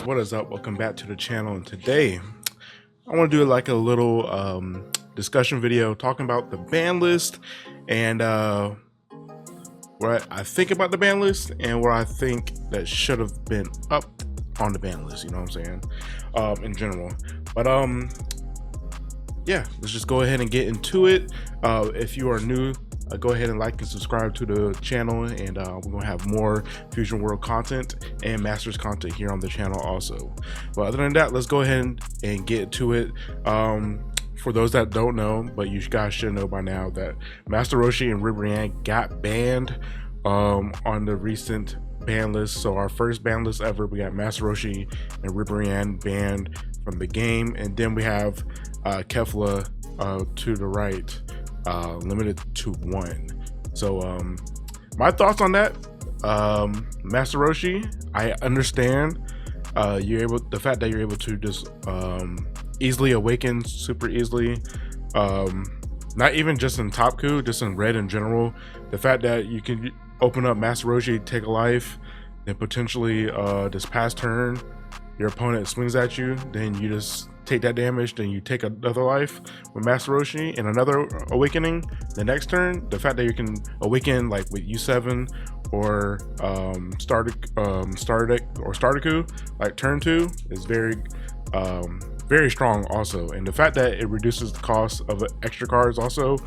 What is up? Welcome back to the channel, and today I want to do like a little discussion video talking about the ban list and what I think about the ban list and what I think that should have been up on the ban list, you know what I'm saying, in general. But yeah, let's just go ahead and get into it. If you are new, go ahead and like and subscribe to the channel, and we're gonna have more Fusion World content and Masters content here on the channel also. But other than that, let's go ahead and get to it. For those that don't know, but you guys should know by now, that Master Roshi and Ribrianne got banned on the recent ban list. So our first ban list ever, we got Master Roshi and Ribrianne banned from the game, and then we have Kefla to the right, limited to 1. So my thoughts on that, Master Roshi, I understand the fact that you're able to just easily awaken super easily, not even just in top coup, just in red in general. The fact that you can open up Master Roshi, take a life, then potentially this past turn your opponent swings at you, then you just take that damage, then you take another life with Master Roshi and another awakening the next turn. The fact that you can awaken like with U7 or Stardeku like turn 2 is very strong also. And the fact that it reduces the cost of extra cards also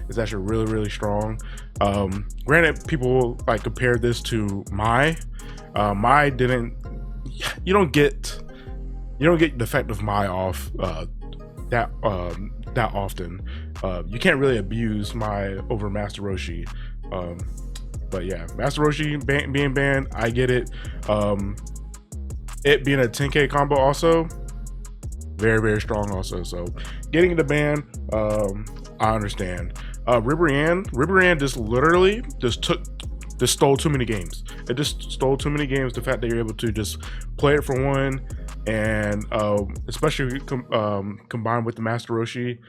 is actually really strong. Granted, people like compare this to my didn't, you don't get the effect of my off that often. You can't really abuse my over Master Roshi. But yeah, Master Roshi being banned, I get it. It being a 10k combo also very strong also. So getting the ban, I understand. Ribrianne just literally just stole too many games. It just stole too many games. The fact that you're able to just play it for 1, and especially combined with the Master Roshi,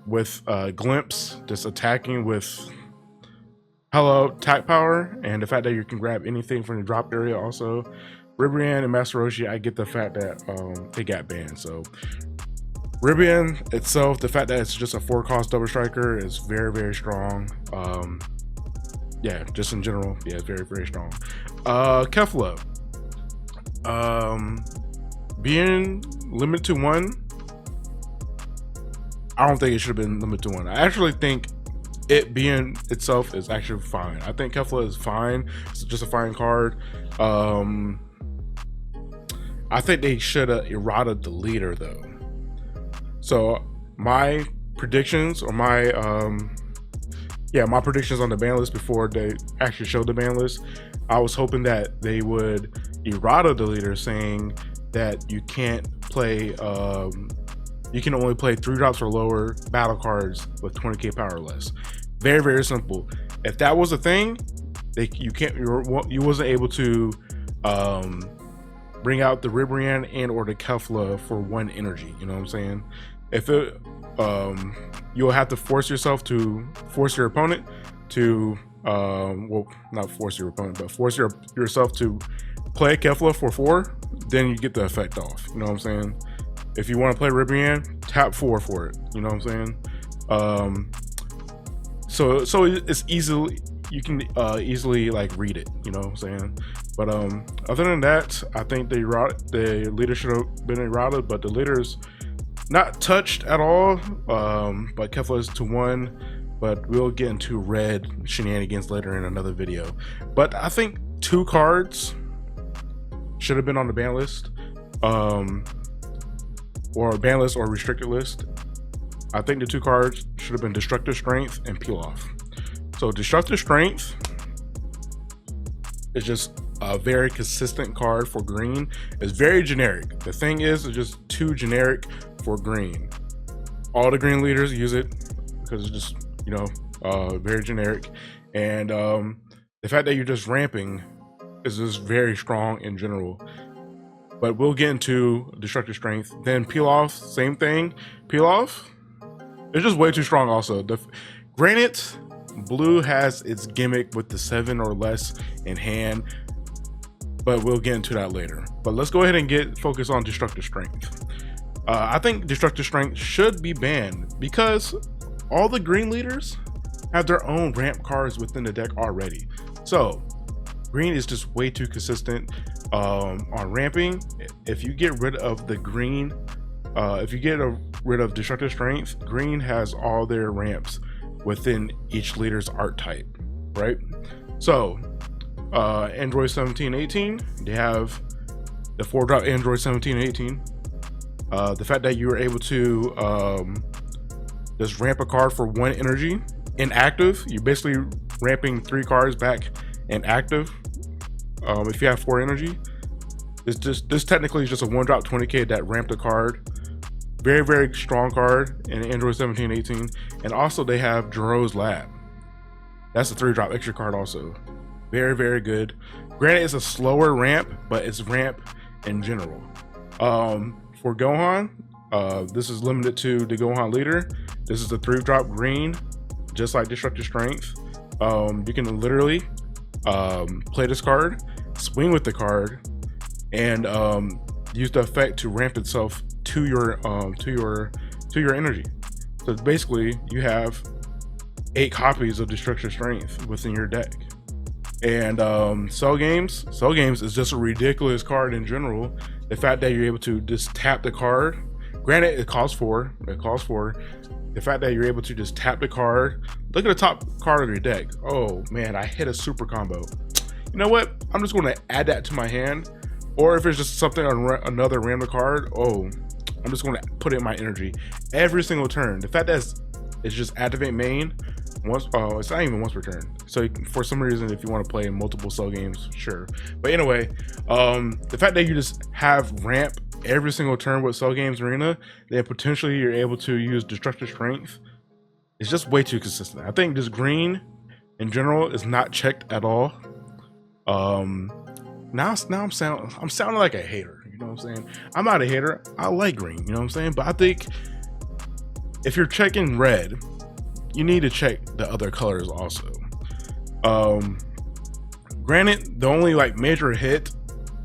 with Glimpse just attacking with hello attack power, and the fact that you can grab anything from the drop area also. Ribrianne and Master Roshi, I get the fact that they got banned. So Ribrianne itself, the fact that it's just a 4-cost double striker is very strong. Yeah, just in general, yeah, very strong. Kefla, being limited to 1, I don't think it should have been limited to 1. I actually think it being itself is actually fine. I think Kefla is fine. It's just a fine card. I think they should have errated the leader though. So my predictions, or my my predictions on the ban list before they actually showed the ban list, I was hoping that they would errata the leader, saying that you can't play, you can only play 3 drops or lower battle cards with 20k power or less. Very simple. If that was a thing, you wasn't able to bring out the Ribrianne and or the Kefla for 1 energy. You know what I'm saying? If it, you'll have to force your opponent to well, not force your opponent, but force yourself to play Kefla for 4, then you get the effect off. You know what I'm saying? If you want to play Ribrianne, tap 4 for it. You know what I'm saying? So it's easily, you can easily like read it. You know what I'm saying? But other than that, I think the leader should have been errated, but the leader's not touched at all. But Kefla is to 1, but we'll get into red shenanigans later in another video. But I think 2 cards should have been on the ban list, or ban list or restricted list. I think the 2 cards should have been Destructive Strength and Peel Off. So Destructive Strength is just a very consistent card for green. It's very generic. The thing is, it's just too generic for green. All the green leaders use it because it's just, you know, very generic. And the fact that you're just ramping is just very strong in general. But we'll get into Destructive Strength. Then Peel Off, same thing. Peel Off, it's just way too strong also. Granted, blue has its gimmick with the 7 or less in hand. but we'll get into that later. But let's go ahead and focus on Destructive Strength. I think Destructive Strength should be banned because all the green leaders have their own ramp cards within the deck already. So green is just way too consistent on ramping. If you get rid of the green, if you get rid of Destructive Strength, green has all their ramps within each leader's archetype, right? So Android 1718, they have the 4-drop Android 1718. The fact that you were able to just ramp a card for 1 energy in active, you're basically ramping 3 cards back in active. If you have 4 energy, this technically is just a 1-drop 20k that ramped a card. Very, very strong card in Android 1718. And also they have Jero's Lab. That's a 3-drop extra card also. Very, very good. Granted, it's a slower ramp, but it's ramp in general. For Gohan, this is limited to the Gohan leader. This is a 3-drop green, just like Destructive Strength. You can literally play this card, swing with the card, and use the effect to ramp itself to your energy. So basically, you have 8 copies of Destructive Strength within your deck. And Cell Games is just a ridiculous card in general. The fact that you're able to just tap the card, granted it costs 4. The fact that you're able to just tap the card, look at the top card of your deck. Oh man, I hit a super combo. You know what? I'm just going to add that to my hand. Or if it's just something on another random card, oh, I'm just going to put it in my energy every single turn. The fact that it's just activate main once, it's not even once per turn. So for some reason, if you want to play in multiple Cell Games, sure. But anyway, the fact that you just have ramp every single turn with Cell Games Arena, then potentially you're able to use Destructive Strength. It's just way too consistent. I think this green in general is not checked at all. Now I'm sounding like a hater. You know what I'm saying? I'm not a hater. I like green. You know what I'm saying? But I think if you're checking red, you need to check the other colors also. Granted, the only like major hit,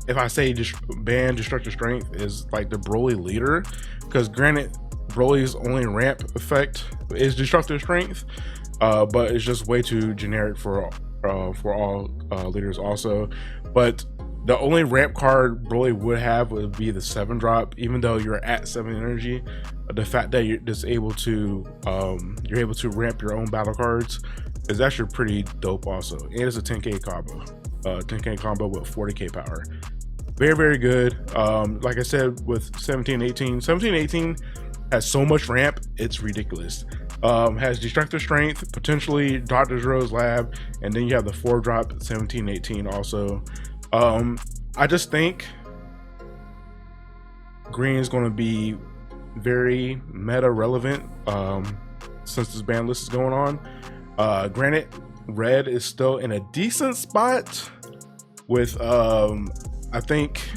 if I say just ban Destructive Strength, is like the Broly leader, because granted, Broly's only ramp effect is Destructive Strength, but it's just way too generic for all leaders also. But the only ramp card Broly would have would be the 7-drop, even though you're at 7 energy. The fact that you're just able to ramp your own battle cards is actually pretty dope also. And it's a 10k combo, 10k combo with 40k power. Very, very good. Like I said, with 1718 has so much ramp, it's ridiculous. Has Destructive Strength, potentially Dr. Zero's Lab, and then you have the 4-drop 1718 also. I just think green is going to be very meta relevant since this ban list is going on. Granted, red is still in a decent spot with I think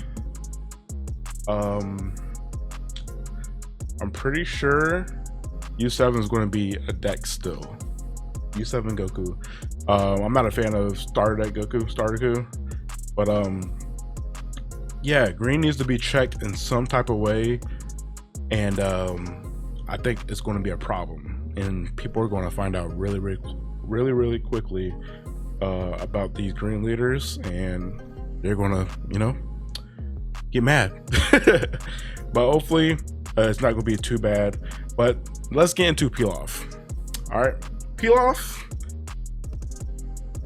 I'm pretty sure U7 is going to be a deck still. U7 Goku. I'm not a fan of starter deck Goku, but yeah, green needs to be checked in some type of way, and I think it's going to be a problem, and people are going to find out really quickly about these green leaders, and they're going to, you know, get mad. But hopefully it's not going to be too bad. But let's get into peel off. All right, peel off,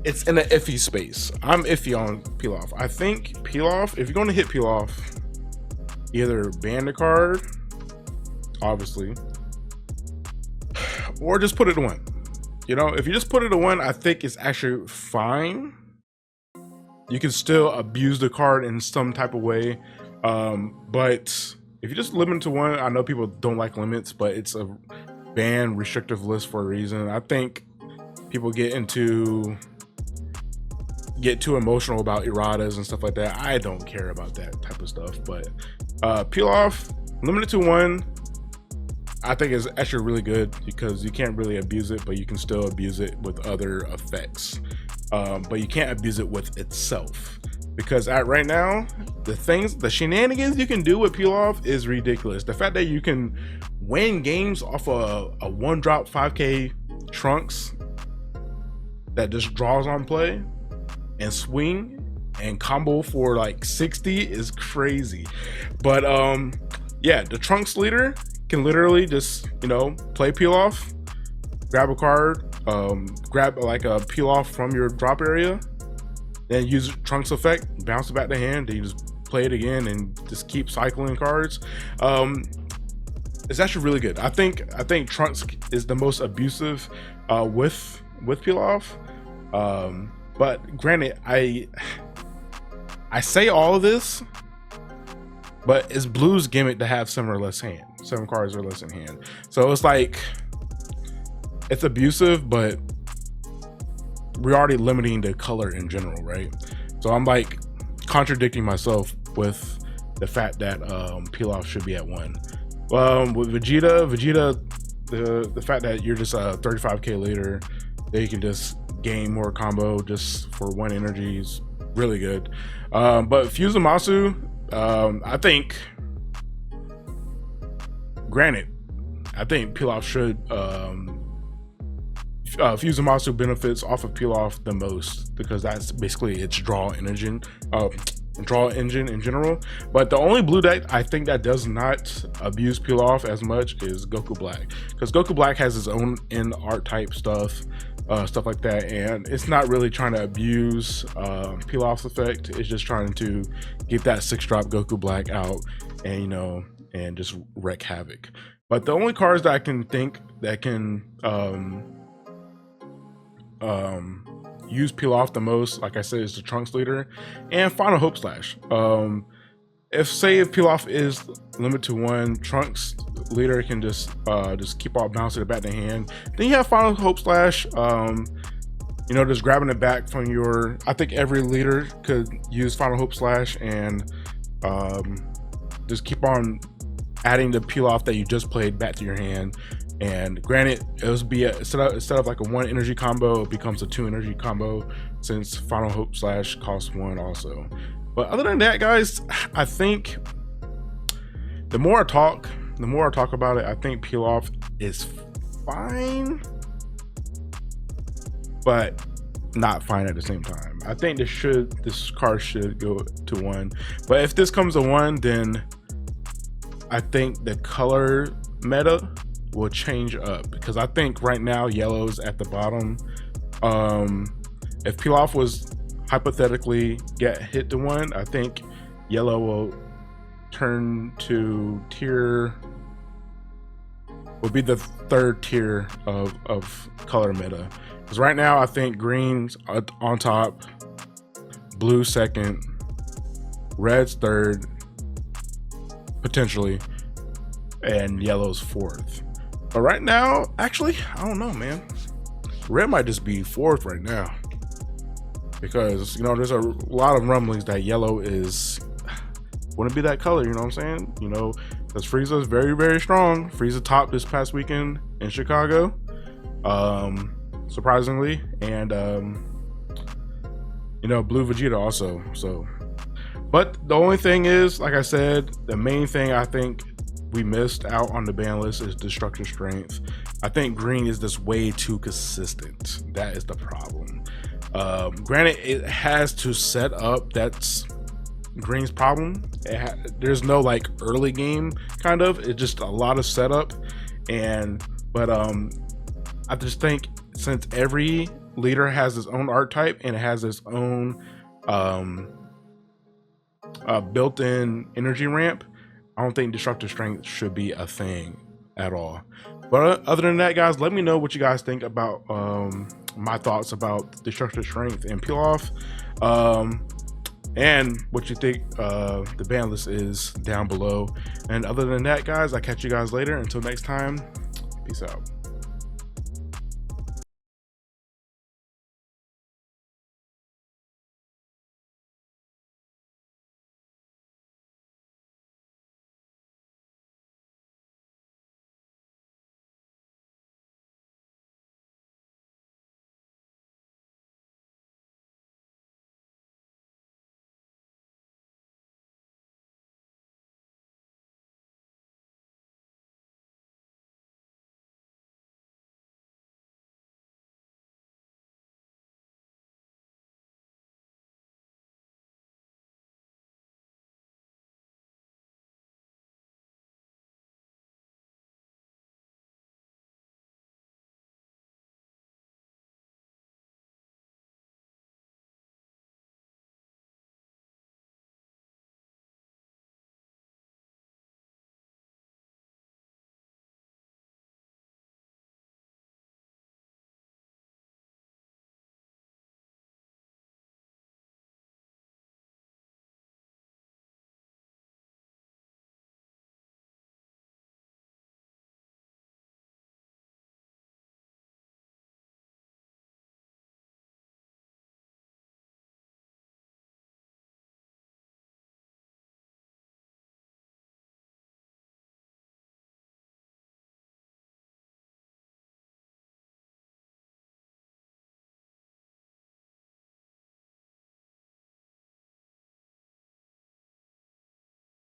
it's in an iffy space. I'm iffy on peel off. I think peel off, if you're going to hit peel off, either ban the card, obviously, or just put it to 1. You know, if you just put it to 1, I think it's actually fine. You can still abuse the card in some type of way, but if you just limit it to 1, I know people don't like limits, but it's a ban restrictive list for a reason. I think people get too emotional about erratas and stuff like that. I don't care about that type of stuff, but peel off, limited to 1, I think is actually really good because you can't really abuse it, but you can still abuse it with other effects. But you can't abuse it with itself. because at right now, the shenanigans you can do with peel off is ridiculous. The fact that you can win games off a one drop 5k trunks that just draws on play and swing and combo for like 60 is crazy. But yeah, the trunks leader can literally just, you know, play peel off, grab a card, grab like a peel off from your drop area, then use trunks effect, bounce it back to hand, then you just play it again and just keep cycling cards. It's actually really good. I think trunks is the most abusive with peel off. But granted, I say all of this, but it's Blue's gimmick to have 7 cards or less in hand. So it's like, it's abusive, but we're already limiting the color in general, right? So I'm like contradicting myself with the fact that peel off should be at 1. With Vegeta, the fact that you're just a 35k leader, that you can just gain more combo just for 1 energy is really good. But Fusamasu, I think, granted, I think peel off should Fusamasu benefits off of peel off the most, because that's basically its draw engine in general. But the only blue deck I think that does not abuse peel off as much is Goku Black, because Goku Black has his own in art type stuff like that, and it's not really trying to abuse peel off effect. It's just trying to get that 6-drop Goku Black out and, you know, and just wreak havoc. But the only cards that I can think that can use peel off the most, like I said, is the Trunks leader and Final Hope Slash. If peel off is limited to 1, Trunks leader can just keep on bouncing it back to hand. Then you have Final Hope Slash, you know, just grabbing it back from your, I think every leader could use Final Hope Slash and just keep on adding the peel off that you just played back to your hand. And granted, it was instead of like a 1 energy combo, it becomes a 2 energy combo, since Final Hope Slash costs 1 also. But other than that, guys, I think the more I talk about it, I think peel off is fine, but not fine at the same time. I think this card should go to 1. But if this comes to 1, then I think the color meta will change up, because I think right now yellow's at the bottom. If peel off was hypothetically get hit to 1, I think yellow will turn to will be the 3rd tier of color meta, because right now I think green's on top, blue 2nd, red's 3rd potentially, and yellow's 4th. But right now, actually, I don't know, man. Red might just be 4th right now, because, you know, there's a lot of rumblings that yellow wouldn't be that color, you know what I'm saying? You know, because Frieza is very, very strong. Frieza topped this past weekend in Chicago, surprisingly, and you know, Blue Vegeta also. So, but the only thing is, like I said, the main thing I think we missed out on the ban list is destructive strength. I think green is just way too consistent. That is the problem. Granted, it has to set up. That's green's problem. There's no like early game kind of. It's just a lot of setup, but I just think since every leader has its own archetype and it has its own built-in energy ramp, I don't think destructive strength should be a thing at all. But other than that, guys, let me know what you guys think about my thoughts about destructive strength and peel off, and what you think the ban list is down below. And other than that, guys, I'll catch you guys later. Until next time, peace out.